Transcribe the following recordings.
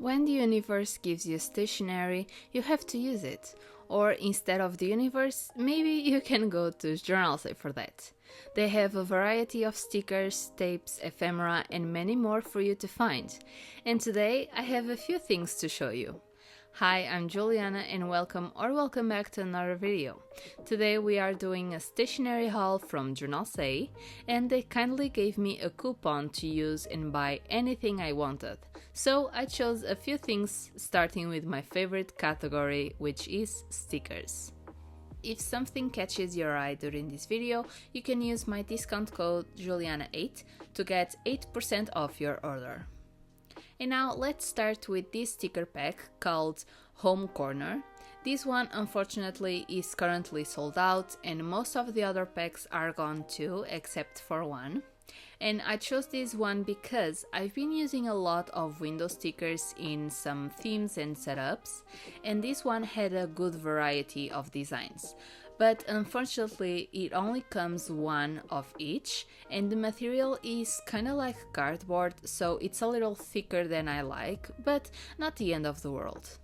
When the universe gives you stationery, you have to use it. Or instead of the universe, maybe you can go to JournalSay for that. They have a variety of stickers, tapes, ephemera, and many more for you to find. And today I have a few things to show you. Hi, I'm Juliana and welcome back to another video. Today we are doing a stationery haul from JournalSay, and they kindly gave me a coupon to use and buy anything I wanted. So I chose a few things, starting with my favorite category, which is stickers. If something catches your eye during this video, you can use my discount code Juliana8 to get 8% off your order. And now let's start with this sticker pack called Home Corner. This one unfortunately is currently sold out and most of the other packs are gone too, except for one. And I chose this one because I've been using a lot of window stickers in some themes and setups, and this one had a good variety of designs. But unfortunately it only comes one of each, and the material is kinda like cardboard, so it's a little thicker than I like, but not the end of the world.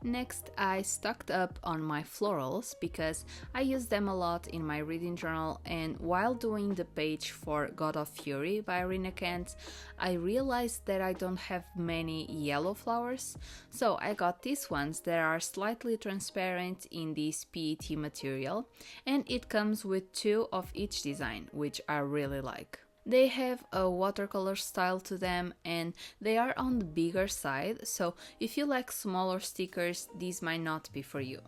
Next, I stocked up on my florals because I use them a lot in my reading journal, and while doing the page for God of Fury by Rina Kent, I realized that I don't have many yellow flowers, so I got these ones that are slightly transparent in this PET material, and it comes with two of each design, which I really like. They have a watercolor style to them and they are on the bigger side, so if you like smaller stickers, these might not be for you.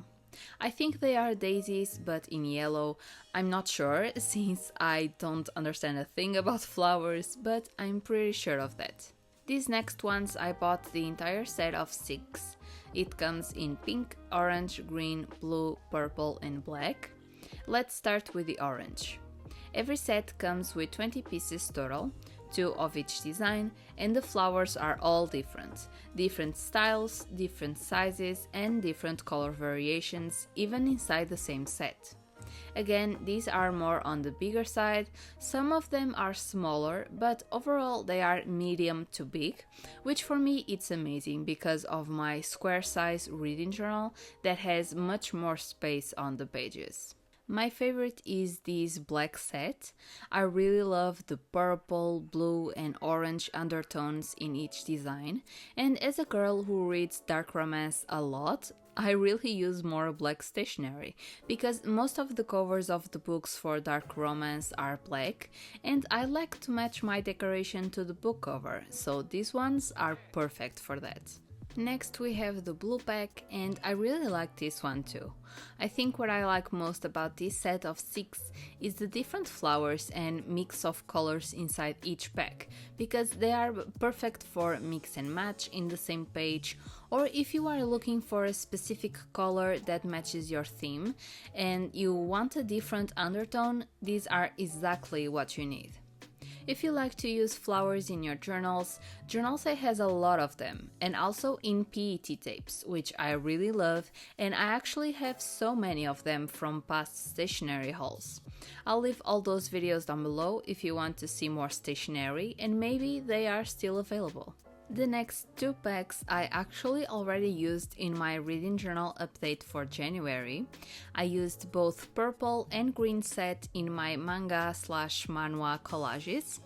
I think they are daisies, but in yellow. I'm not sure since I don't understand a thing about flowers, but I'm pretty sure of that. These next ones I bought the entire set of 6. It comes in pink, orange, green, blue, purple and black. Let's start with the orange. Every set comes with 20 pieces total, 2 of each design, and the flowers are all different. Different styles, different sizes, and different color variations, even inside the same set. Again, these are more on the bigger side, some of them are smaller, but overall they are medium to big, which for me it's amazing because of my square size reading journal that has much more space on the pages. My favorite is this black set. I really love the purple, blue and orange undertones in each design, and as a girl who reads dark romance a lot, I really use more black stationery, because most of the covers of the books for dark romance are black, and I like to match my decoration to the book cover, so these ones are perfect for that. Next we have the blue pack, and I really like this one too. I think what I like most about this set of 6 is the different flowers and mix of colors inside each pack, because they are perfect for mix and match in the same page, or if you are looking for a specific color that matches your theme and you want a different undertone, these are exactly what you need. If you like to use flowers in your journals, JournalSay has a lot of them, and also in PET tapes, which I really love, and I actually have so many of them from past stationery hauls. I'll leave all those videos down below if you want to see more stationery, and maybe they are still available. The next 2 packs I actually already used in my reading journal update for January. I used both purple and green set in my manga/manhwa collages.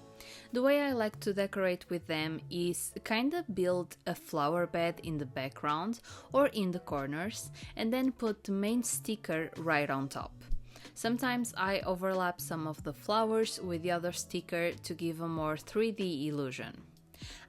The way I like to decorate with them is kinda build a flower bed in the background or in the corners and then put the main sticker right on top. Sometimes I overlap some of the flowers with the other sticker to give a more 3D illusion.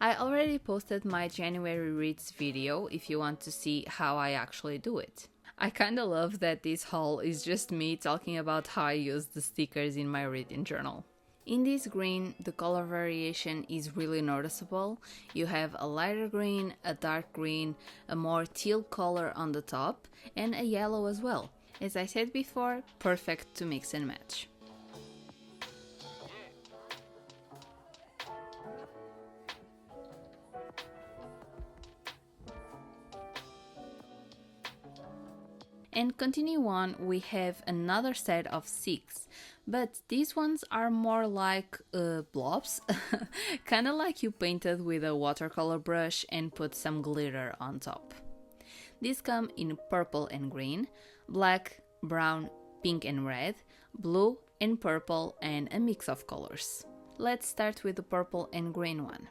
I already posted my January reads video if you want to see how I actually do it. I kinda love that this haul is just me talking about how I use the stickers in my reading journal. In this green, the color variation is really noticeable. You have a lighter green, a dark green, a more teal color on the top, and a yellow as well. As I said before, perfect to mix and match. And continue on, we have another set of 6, But these ones are more like blobs, kind of like you painted with a watercolor brush and put some glitter on top. These come in purple and green, black, brown, pink and red, blue and purple, and a mix of colors. Let's start with the purple and green one.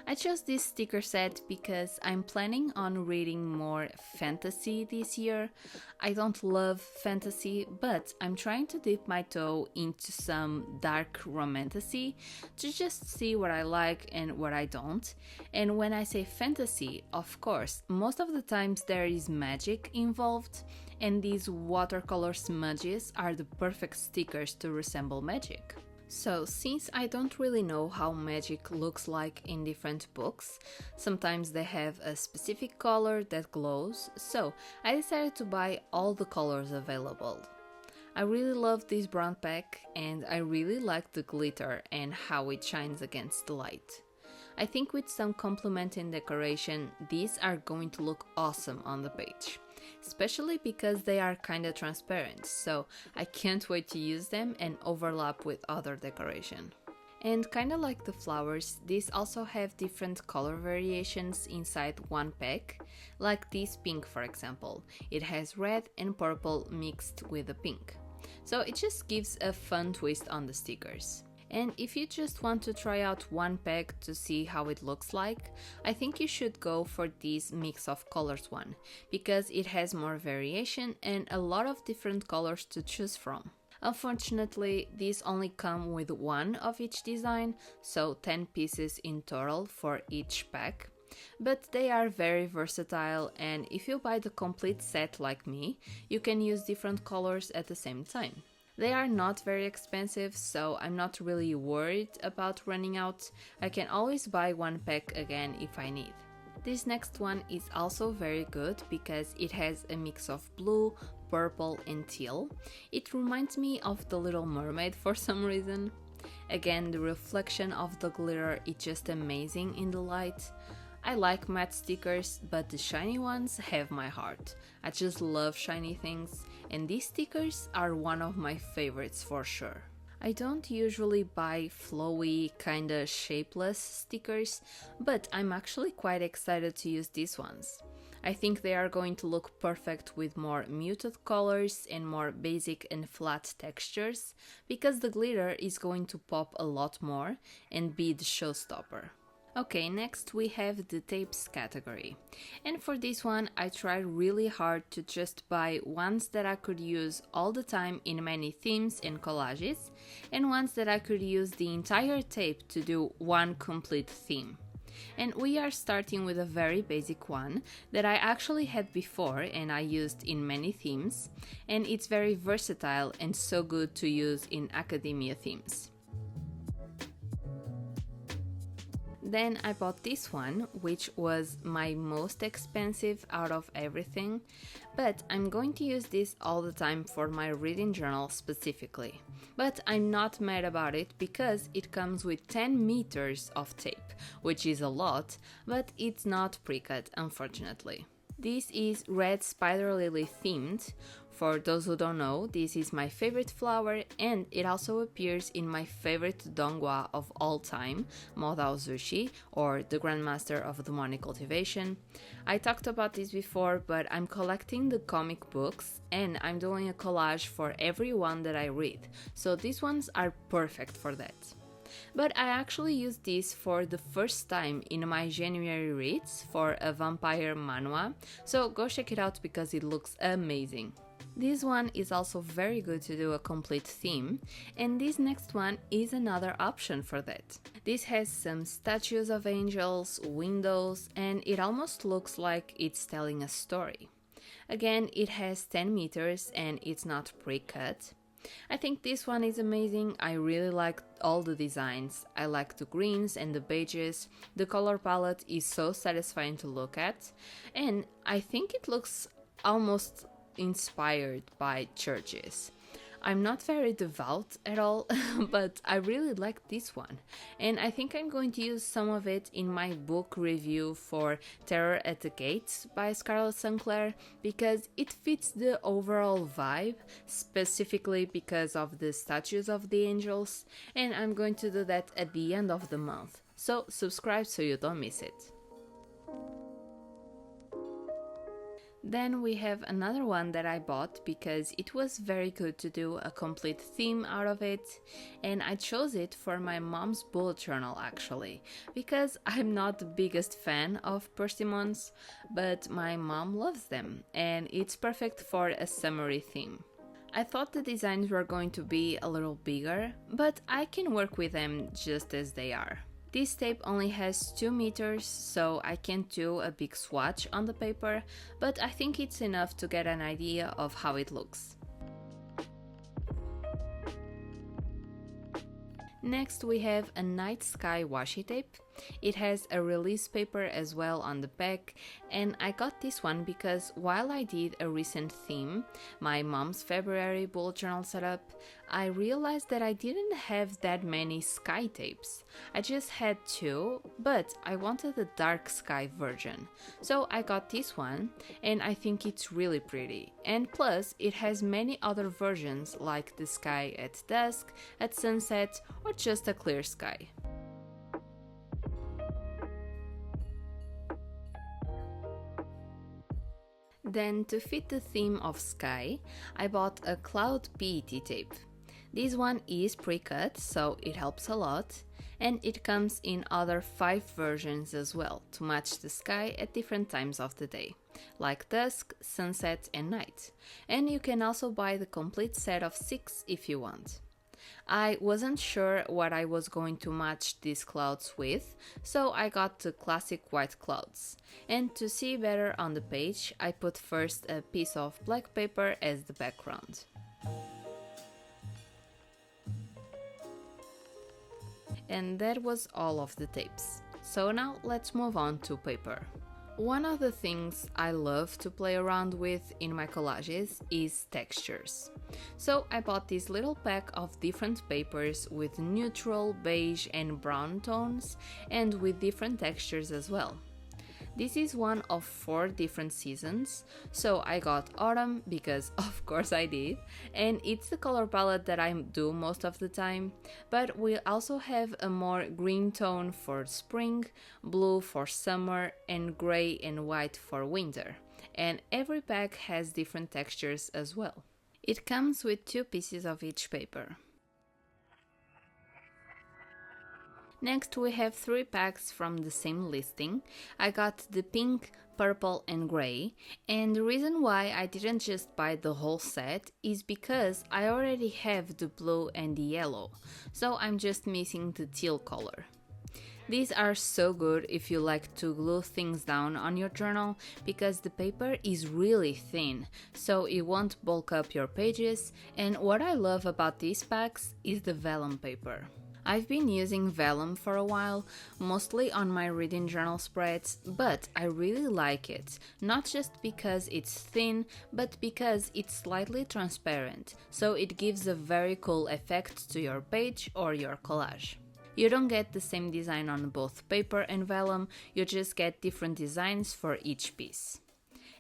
I chose this sticker set because I'm planning on reading more fantasy this year. I don't love fantasy, but I'm trying to dip my toe into some dark romantasy to just see what I like and what I don't. And when I say fantasy, of course, most of the times there is magic involved, and these watercolor smudges are the perfect stickers to resemble magic. So, since I don't really know how magic looks like in different books, sometimes they have a specific color that glows, so I decided to buy all the colors available. I really love this brown pack and I really like the glitter and how it shines against the light. I think with some complementing decoration, these are going to look awesome on the page. Especially because they are kinda transparent, so I can't wait to use them and overlap with other decoration. And kinda like the flowers, these also have different color variations inside one pack, like this pink for example. It has red and purple mixed with the pink. So it just gives a fun twist on the stickers. And if you just want to try out one pack to see how it looks like, I think you should go for this mix of colors one, because it has more variation and a lot of different colors to choose from. Unfortunately, these only come with one of each design, so 10 pieces in total for each pack. But they are very versatile, and if you buy the complete set like me, you can use different colors at the same time. They are not very expensive, so I'm not really worried about running out. I can always buy one pack again if I need. This next one is also very good because it has a mix of blue, purple and teal. It reminds me of the Little Mermaid for some reason. Again, the reflection of the glitter is just amazing in the light. I like matte stickers, but the shiny ones have my heart. I just love shiny things, and these stickers are one of my favorites for sure. I don't usually buy flowy, kinda shapeless stickers, but I'm actually quite excited to use these ones. I think they are going to look perfect with more muted colors and more basic and flat textures, because the glitter is going to pop a lot more and be the showstopper. Okay, next we have the tapes category. And for this one, I tried really hard to just buy ones that I could use all the time in many themes and collages, and ones that I could use the entire tape to do one complete theme. And we are starting with a very basic one that I actually had before and I used in many themes, and it's very versatile and so good to use in academia themes. Then I bought this one, which was my most expensive out of everything, but I'm going to use this all the time for my reading journal specifically. But I'm not mad about it because it comes with 10 meters of tape, which is a lot, but it's not pre-cut, unfortunately. This is red spider lily themed. For those who don't know, this is my favorite flower and it also appears in my favorite donghua of all time, Modao Zushi, or the Grandmaster of Demonic Cultivation. I talked about this before, but I'm collecting the comic books and I'm doing a collage for every one that I read, so these ones are perfect for that. But I actually used this for the first time in my January reads for a vampire manhwa, so go check it out because it looks amazing. This one is also very good to do a complete theme, and this next one is another option for that. This has some statues of angels, windows, and it almost looks like it's telling a story. Again, it has 10 meters and it's not pre-cut. I think this one is amazing. I really like all the designs. I like the greens and the beiges. The color palette is so satisfying to look at, and I think it looks almost inspired by churches. I'm not very devout at all, but I really like this one, and I think I'm going to use some of it in my book review for Terror at the Gates by Scarlett Sinclair because it fits the overall vibe, specifically because of the statues of the angels, and I'm going to do that at the end of the month, so subscribe so you don't miss it. Then we have another one that I bought because it was very good to do a complete theme out of it, and I chose it for my mom's bullet journal actually, because I'm not the biggest fan of persimmons, but my mom loves them, and it's perfect for a summery theme. I thought the designs were going to be a little bigger, but I can work with them just as they are. This tape only has 2 meters, so I can't do a big swatch on the paper, but I think it's enough to get an idea of how it looks. Next we have a night sky washi tape. It has a release paper as well on the back, and I got this one because while I did a recent theme, my mom's February bullet journal setup, I realized that I didn't have that many sky tapes. I just had 2, but I wanted a dark sky version. So I got this one, and I think it's really pretty. And plus, it has many other versions like the sky at dusk, at sunset, or just a clear sky. Then, to fit the theme of sky, I bought a cloud PET tape. This one is pre-cut, so it helps a lot, and it comes in other 5 versions as well, to match the sky at different times of the day, like dusk, sunset and night. And you can also buy the complete set of 6 if you want. I wasn't sure what I was going to match these clouds with, so I got the classic white clouds. And to see better on the page, I put first a piece of black paper as the background. And that was all of the tapes. So now let's move on to paper. One of the things I love to play around with in my collages is textures. So I bought this little pack of different papers with neutral, beige and brown tones, and with different textures as well. This is one of 4 different seasons, so I got autumn because of course I did, and it's the color palette that I do most of the time, but we also have a more green tone for spring, blue for summer, and gray and white for winter, and every pack has different textures as well. It comes with 2 pieces of each paper. Next we have 3 packs from the same listing. I got the pink, purple and grey, and the reason why I didn't just buy the whole set is because I already have the blue and the yellow, so I'm just missing the teal color. These are so good if you like to glue things down on your journal because the paper is really thin, so it won't bulk up your pages, and what I love about these packs is the vellum paper. I've been using vellum for a while, mostly on my reading journal spreads, but I really like it, not just because it's thin, but because it's slightly transparent, so it gives a very cool effect to your page or your collage. You don't get the same design on both paper and vellum, you just get different designs for each piece.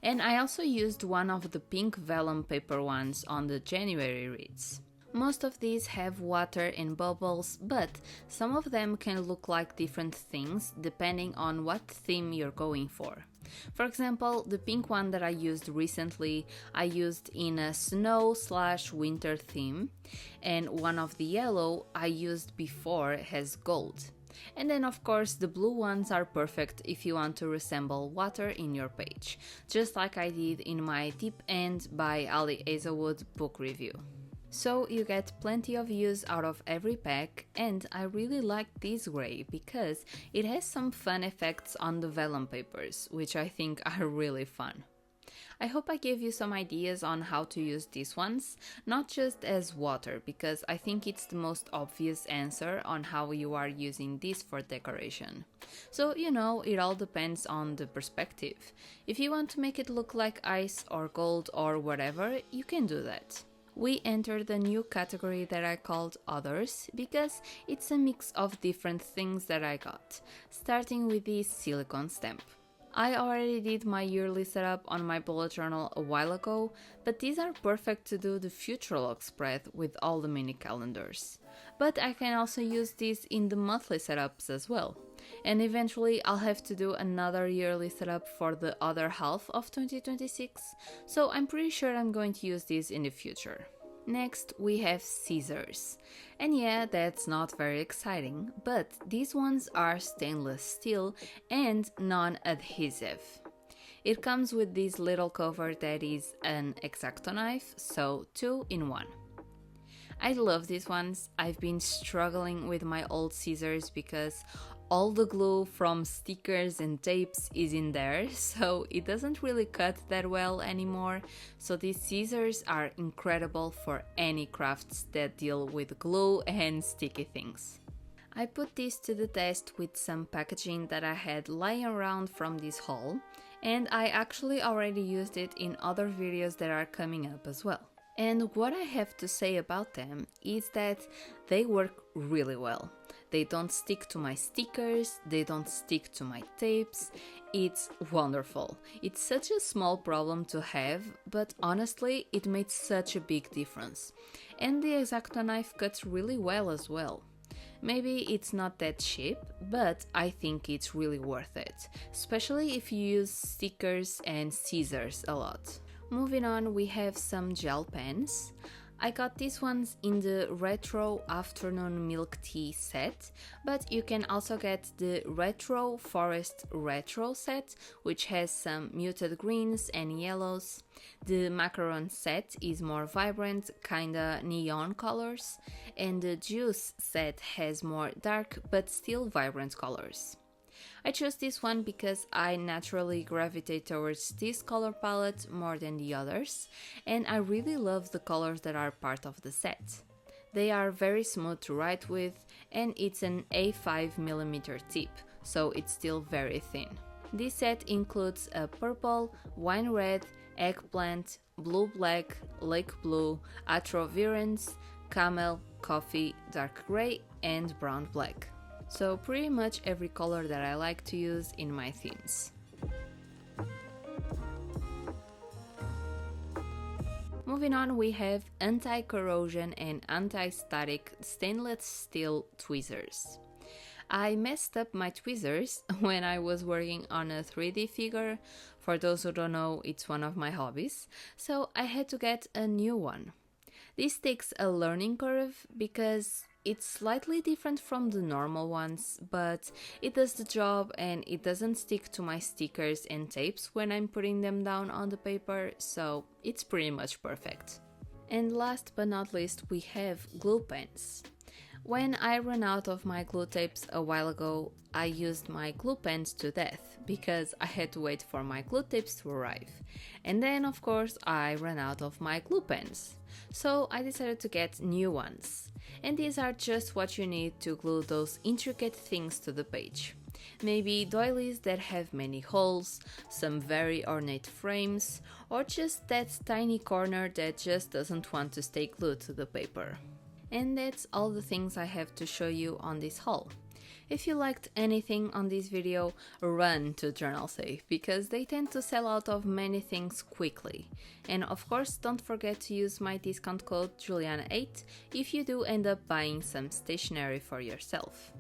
And I also used one of the pink vellum paper ones on the January reads. Most of these have water and bubbles, but some of them can look like different things depending on what theme you're going for. For example, the pink one that I used recently, I used in a snow/winter theme, and one of the yellow I used before has gold. And then of course the blue ones are perfect if you want to resemble water in your page, just like I did in my Deep End by Ali Hazelwood book review. So you get plenty of use out of every pack, and I really like this grey because it has some fun effects on the vellum papers, which I think are really fun. I hope I gave you some ideas on how to use these ones, not just as water, because I think it's the most obvious answer on how you are using this for decoration. So, you know, it all depends on the perspective. If you want to make it look like ice or gold or whatever, you can do that. we entered a new category that I called Others because it's a mix of different things that I got, starting with the silicone stamp. I already did my yearly setup on my bullet journal a while ago, but these are perfect to do the future log spread with all the mini calendars. But I can also use these in the monthly setups as well. And eventually I'll have to do another yearly setup for the other half of 2026, so I'm pretty sure I'm going to use these in the future. Next, we have scissors. And yeah, that's not very exciting, but these ones are stainless steel and non-adhesive. It comes with this little cover that is an X-Acto knife, so 2 in 1. I love these ones. I've been struggling with my old scissors because all the glue from stickers and tapes is in there, so it doesn't really cut that well anymore. So these scissors are incredible for any crafts that deal with glue and sticky things. I put this to the test with some packaging that I had lying around from this haul, and I actually already used it in other videos that are coming up as well. And what I have to say about them is that they work really well. They don't stick to my stickers, they don't stick to my tapes. It's wonderful. It's such a small problem to have, but honestly, it made such a big difference. And the X-Acto knife cuts really well as well. Maybe it's not that cheap, but I think it's really worth it, especially if you use stickers and scissors a lot. Moving on, we have some gel pens. I got these ones in the Retro Afternoon Milk Tea set, but you can also get the Retro Forest Retro set, which has some muted greens and yellows. The Macaron set is more vibrant, kinda neon colors, and the Juice set has more dark but still vibrant colors. I chose this one because I naturally gravitate towards this color palette more than the others, and I really love the colors that are part of the set. They are very smooth to write with, and it's an A5mm tip, so it's still very thin. This set includes a purple, wine red, eggplant, blue-black, lake blue, atrovirens, camel, coffee, dark gray, and brown-black. So pretty much every color that I like to use in my themes. Moving on, we have anti-corrosion and anti-static stainless steel tweezers. I messed up my tweezers when I was working on a 3D figure. For those who don't know, it's one of my hobbies, so I had to get a new one. This takes a learning curve because it's slightly different from the normal ones, but it does the job and it doesn't stick to my stickers and tapes when I'm putting them down on the paper, so it's pretty much perfect. And last but not least, we have glue pens. When I ran out of my glue tapes a while ago, I used my glue pens to death because I had to wait for my glue tapes to arrive. And then, of course, I ran out of my glue pens. So I decided to get new ones. And these are just what you need to glue those intricate things to the page. Maybe doilies that have many holes, some very ornate frames, or just that tiny corner that just doesn't want to stay glued to the paper. And that's all the things I have to show you on this haul. If you liked anything on this video, run to JournalSay because they tend to sell out of many things quickly. And of course, don't forget to use my discount code Juliana8 if you do end up buying some stationery for yourself.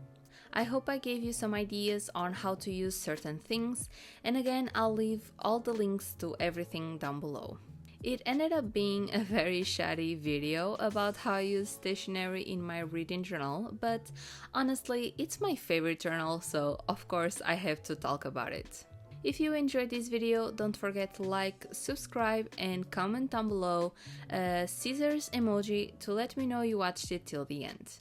I hope I gave you some ideas on how to use certain things, and again, I'll leave all the links to everything down below. It ended up being a very shoddy video about how I use stationery in my reading journal, but honestly, it's my favorite journal, so of course I have to talk about it. If you enjoyed this video, don't forget to like, subscribe, and comment down below a scissors emoji to let me know you watched it till the end.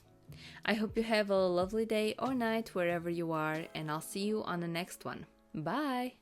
I hope you have a lovely day or night wherever you are, and I'll see you on the next one. Bye!